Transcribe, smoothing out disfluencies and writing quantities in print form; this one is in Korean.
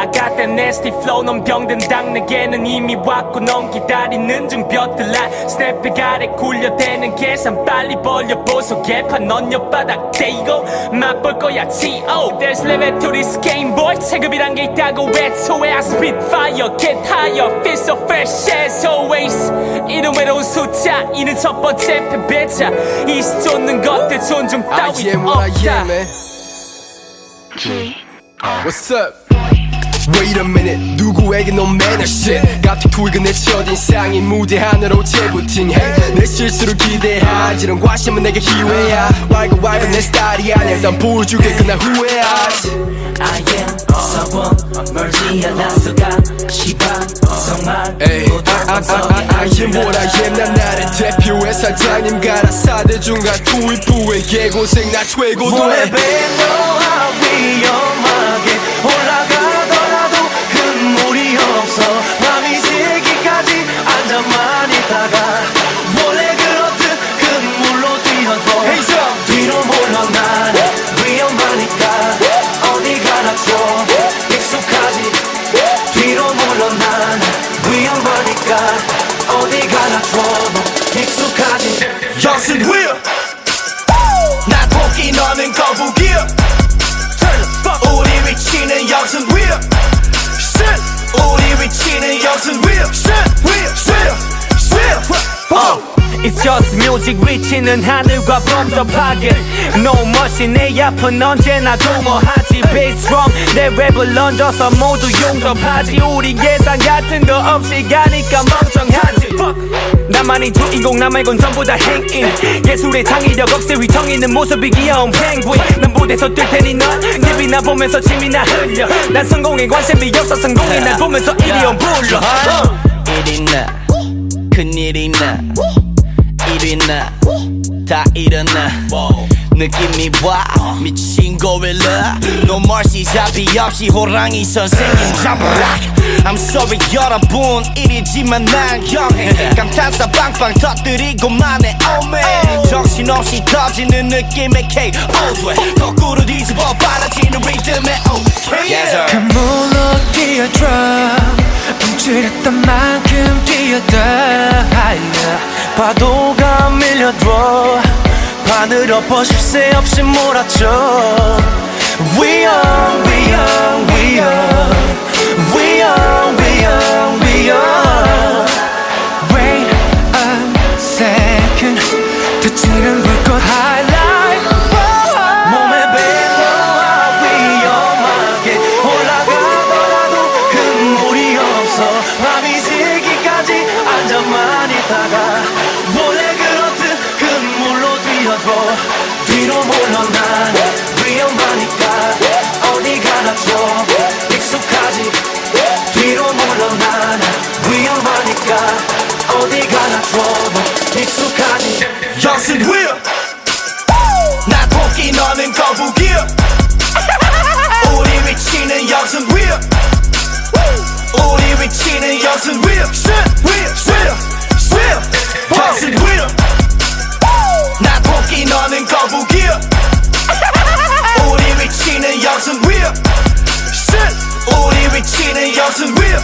I got that nasty flow 넌 병든당 내게는 이미 왔고 넌 기다리는 중 벼들라 스냅백 아래 굴려대는 계산 빨리 벌려보소 개판 넌 옆바닥 대이고 맛볼 거야 T.O. There's limit to this game boy 체급이란 게 있다고 애초에 I spit fire get higher feel so fresh as always 이는 외로운 숫자 이는 첫 번째 패배자 이시 쫓는 것들 존중 따위 없다 What's up? Wait a minute 누구에게 no manner shit 갑자기 굵은 내 첫인상이 무대 하나로 재부팅해 내 실수를 기대하지 이런 관심은 내게 기회야 왈가왈부 내 스타일이 아니야 일단 보여주게 그날 후회하지 I am 서원 멀지 않아서가 시방성만 I am what I am 난 나를 대표해 사장님 가라 4대 중간 투입부의 개고생 나 최고도 해 배너와 위험하게 올라가더라도 흠물이 없어 밤이 새기까지 앉아만 있다가 원래 그렇듯 흠물로 뛰어서 뒤로 물러난 위험하니까 어디 가나 줘 익숙하지 뒤로 물러난 위험하니까 어디 가나 줘 익숙하지 영신 위험 난 토끼 너는 거북이야 우리 위치는 영신 위험 우리 위치는 영신 위험 It's just music 위치는 하늘과 범접하게 No mercy 내 앞은 언제나 공허하지 Bass drum 내 랩을 얹어서 모두 용접하지 우린 예상 같은 거 없이 가니까 멍청하지 나만이 주인공 나 말곤 전부 다 행인 예술의 창의력 없이 휘청이는 모습이 귀여운 펭귄 난 무대에서 뛸 테니 넌 TV 나 보면서 침이 나 흘려 난 성공에 관심이 없어 성공이 날 보면서 이리 온 불러 일이나 큰일이 나 일이나 다 일어나 느낌이 와 미친 고릴라 No mercy 잡이 없이 호랑이 선생님 잡으라 I'm sorry 여러분 일이지만 난 경해 감탄사 빵빵 터뜨리고만해 Oh man 정신없이 터지는 느낌의 KO 돼 거꾸로 뒤집어 빨라지는 리듬의 OK yes, 그 멜로디의 움츠렸던 만큼 뛰어달려 파도가 밀려들어 바늘 엎어 쉴 새 없이 몰아쳐 We are, we are, we are We are, we are, we are Wait a second 터지는 불꽃 highlight 몸에 배너와 위험하게 올라가더라도 흠물이 없어 밤이 새기까지 앉아만 있다가 원래 그렇듯 흠물로 뛰어들어 뒤로 물러난 위험하니까 어디 가나 줘 익숙하지 뒤로 물러난 위험하니까 어디 가나 줘 익숙하지 영신 위험 난 토끼 너는 거북이야 우리 위치는 영신 위험 우리 위치는 영신 위험 영신 위험 난 토끼 너는 거북이야 우리 위치는 영신 위험 우리 위치는 영신 위험